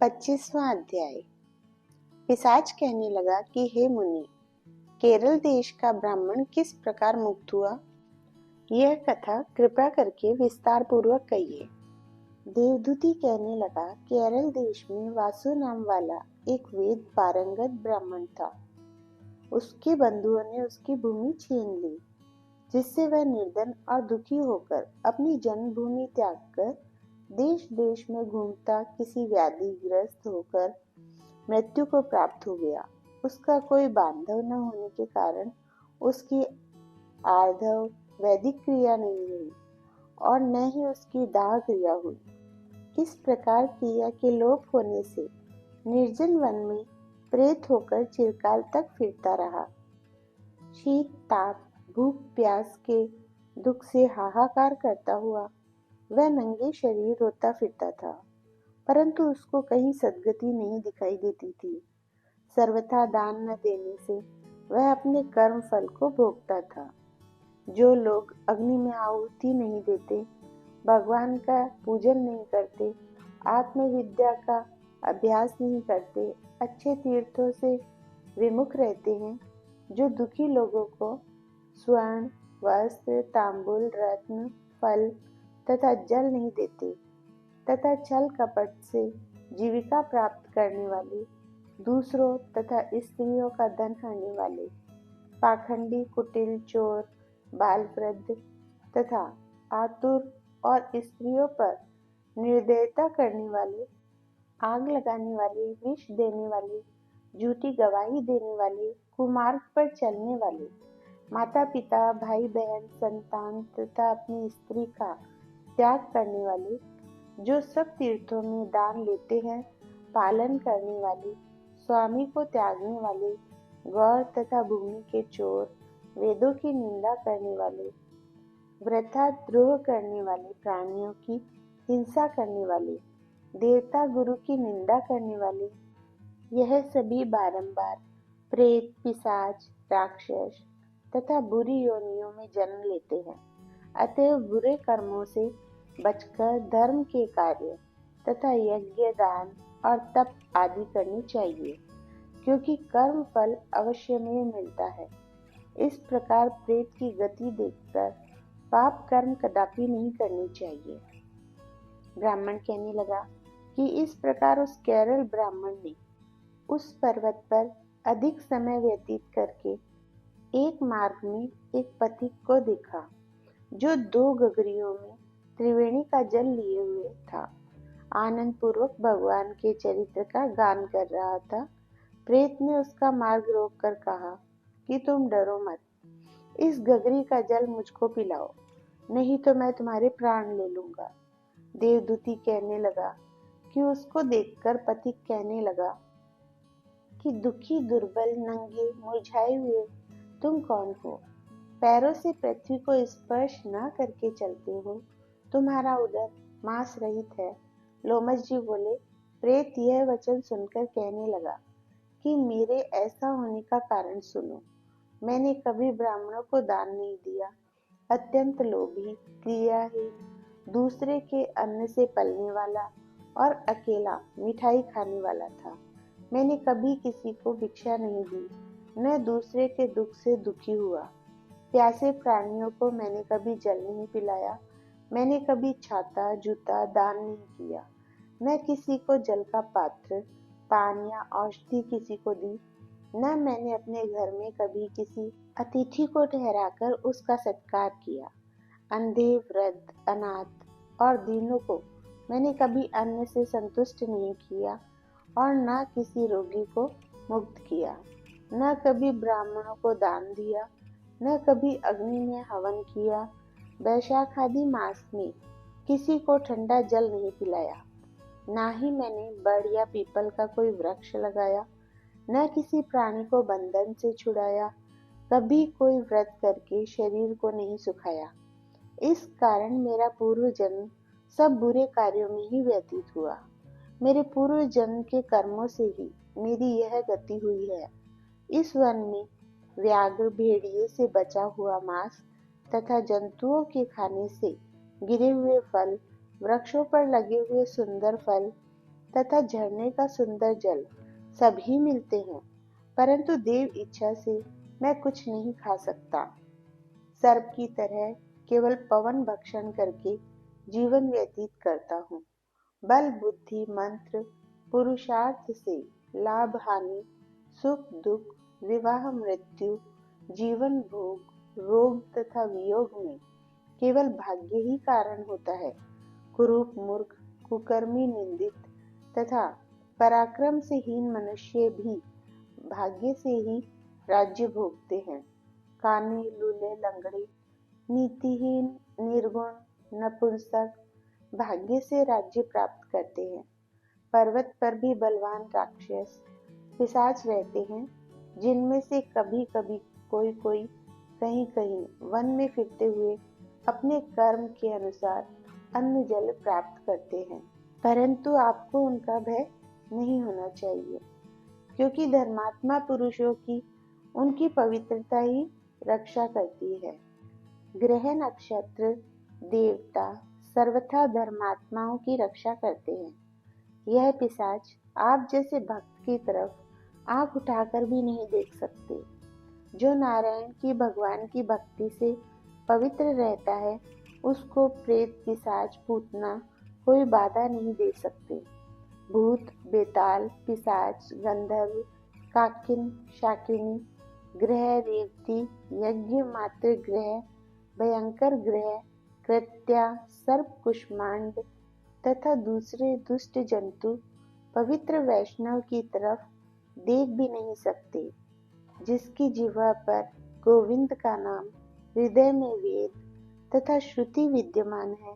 25वां अध्याय। पिशाच कहने लगा कि हे मुनि, केरल देश का ब्राह्मण किस प्रकार मुक्त हुआ, यह कथा कृपा करके विस्तार पूर्वक कहिए। देवदूती कहने लगा, केरल देश में वासु नाम वाला एक वेद पारंगत ब्राह्मण था। उसके बंधुओं ने उसकी भूमि छीन ली, जिससे वह निर्धन और दुखी होकर अपनी जन्मभूमि त्याग कर देश देश में घूमता किसी व्याधिग्रस्त होकर मृत्यु को प्राप्त हो गया। उसका कोई बांधव न होने के कारण उसकी आर्धव वैदिक क्रिया नहीं हुई और न ही उसकी दाह क्रिया हुई। इस प्रकार क्रिया के लोप होने से निर्जन वन में प्रेत होकर चिरकाल तक फिरता रहा। शीत ताप भूख प्यास के दुख से हाहाकार करता हुआ वह नंगे शरीर रोता फिरता था, परंतु उसको कहीं सद्गति नहीं दिखाई देती थी। सर्वथा दान न देने से वह अपने कर्म फल को भोगता था। जो लोग अग्नि में आहुति नहीं देते, भगवान का पूजन नहीं करते, आत्मविद्या का अभ्यास नहीं करते, अच्छे तीर्थों से विमुख रहते हैं, जो दुखी लोगों को स्वर्ण वस्त्र तांबूल रत्न फल तथा जल नहीं देते, तथा छल कपट से जीविका प्राप्त करने वाले, दूसरों तथा स्त्रियों का धन हरने वाले, पाखंडी कुटिल चोर बालवृद्ध तथा आतुर और स्त्रियों पर निर्दयता करने वाले, आग लगाने वाले, विष देने वाले, झूठी गवाही देने वाले, कुमार्ग पर चलने वाले, माता पिता भाई बहन संतान तथा अपनी स्त्री का त्याग करने वाले, जो सब तीर्थों में दान लेते हैं, पालन करने वाले, स्वामी को त्यागने वाले, गौर तथा भूमि के चोर, वेदों की निंदा करने वाले, वृथा द्रोह करने वाले, प्राणियों की हिंसा करने वाले, देवता गुरु की निंदा करने वाले, यह सभी बारंबार प्रेत पिशाच राक्षस तथा बुरी योनियों में जन्म लेते हैं। अतएव बुरे कर्मों से बचकर धर्म के कार्य तथा यज्ञ दान और तप आदि करनी चाहिए, क्योंकि कर्म फल अवश्य में मिलता है। इस प्रकार प्रेत की गति देखकर पाप कर्म कदापि नहीं करनी चाहिए। ब्राह्मण कहने लगा कि इस प्रकार उस केरल ब्राह्मण ने उस पर्वत पर अधिक समय व्यतीत करके एक मार्ग में एक पथिक को देखा, जो 2 गगरियों में त्रिवेणी का जल लिए हुए था। आनंद पूर्वक भगवान के चरित्र का गान कर रहा था। प्रेत ने उसका मार्ग रोककर कहा कि तुम डरो मत, इस गगरी का जल मुझको पिलाओ, नहीं तो मैं तुम्हारे प्राण ले लूंगा। देवदूती कहने लगा कि उसको देखकर पथिक कहने लगा कि दुखी दुर्बल नंगे मुरझाए हुए तुम कौन हो, पैरों से पृथ्वी को स्पर्श न करके चलते हो, तुम्हारा उदर मांस रहित है। लोमश जी बोले। प्रेत यह वचन सुनकर कहने लगा कि मेरे ऐसा होने का कारण सुनो। मैंने कभी ब्राह्मणों को दान नहीं दिया, अत्यंत लोभी, क्रियाहीन, दूसरे के अन्न से पलने वाला और अकेला मिठाई खाने वाला था। मैंने कभी किसी को भिक्षा नहीं दी, न दूसरे के दुख से दुखी हुआ। प्यासे प्राणियों को मैंने कभी जल नहीं पिलाया। मैंने कभी छाता जूता दान नहीं किया, न किसी को जल का पात्र पान या औषधि किसी को दी, न मैंने अपने घर में कभी किसी अतिथि को ठहराकर उसका सत्कार किया। अंधे वृद्ध अनाथ और दीनों को मैंने कभी अन्न से संतुष्ट नहीं किया और न किसी रोगी को मुक्त किया, न कभी ब्राह्मणों को दान दिया, न कभी अग्नि में हवन किया। वैशाख आदि मास में किसी को ठंडा जल नहीं पिलाया, ना ही मैंने बड़ या पीपल का कोई वृक्ष लगाया, न किसी प्राणी को बंधन से छुड़ाया, कभी कोई व्रत करके शरीर को नहीं सुखाया। इस कारण मेरा पूर्व जन्म सब बुरे कार्यों में ही व्यतीत हुआ। मेरे पूर्व जन्म के कर्मों से ही मेरी यह गति हुई है। इस वन में व्याघ्र भेड़िए से बचा हुआ मांस तथा जंतुओं के खाने से गिरे हुए फल, वृक्षों पर लगे हुए सुंदर फल तथा झरने का सुंदर जल सभी मिलते हैं, परंतु देव इच्छा से मैं कुछ नहीं खा सकता। सर्प की तरह केवल पवन भक्षण करके जीवन व्यतीत करता हूँ। बल बुद्धि मंत्र पुरुषार्थ से लाभ हानि, सुख दुख, विवाह मृत्यु, जीवन भोग, रोग तथा वियोग में केवल भाग्य ही कारण होता है। कुरूप मूर्ख, कुकर्मी निंदित तथा पराक्रम से हीन मनुष्य भी भाग्य से ही राज्य भोगते हैं। काने लूले लंगड़े, नीतिहीन, निर्गुण, नपुंसक भाग्य से राज्य प्राप्त करते हैं। पर्वत पर भी बलवान राक्षस पिशाच रहते हैं, जिनमें से कभी कभी कोई कोई कहीं कहीं वन में फिरते हुए अपने कर्म के अनुसार अन्न जल प्राप्त करते हैं, परंतु आपको उनका भय नहीं होना चाहिए, क्योंकि धर्मात्मा पुरुषों की उनकी पवित्रता ही रक्षा करती है। ग्रह नक्षत्र देवता सर्वथा धर्मात्माओं की रक्षा करते हैं। यह पिशाच आप जैसे भक्त की तरफ आंख उठाकर भी नहीं देख सकते। जो नारायण की भगवान की भक्ति से पवित्र रहता है, उसको प्रेत पिशाच पूतना कोई बाधा नहीं दे सकते। भूत बेताल पिशाच गंधर्व काकिन शाकिनी ग्रह रेवती यज्ञ मातृ ग्रह भयंकर ग्रह कृत्या सर्प कुष्मांड तथा दूसरे दुष्ट जंतु पवित्र वैष्णव की तरफ देख भी नहीं सकते। जिसकी जिह्वा पर गोविंद का नाम, हृदय में वेद तथा श्रुति विद्यमान है,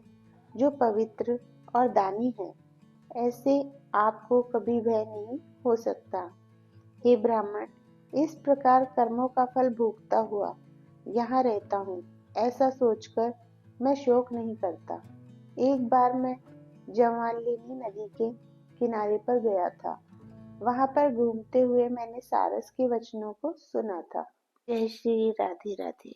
जो पवित्र और दानी है, ऐसे आपको कभी भय नहीं हो सकता। हे ब्राह्मण, इस प्रकार कर्मों का फल भोगता हुआ यहाँ रहता हूँ, ऐसा सोचकर मैं शोक नहीं करता। एक बार मैं जवालिनी नदी के किनारे पर गया था। वहां पर घूमते हुए मैंने सारस के वचनों को सुना था। जय श्री राधे राधे।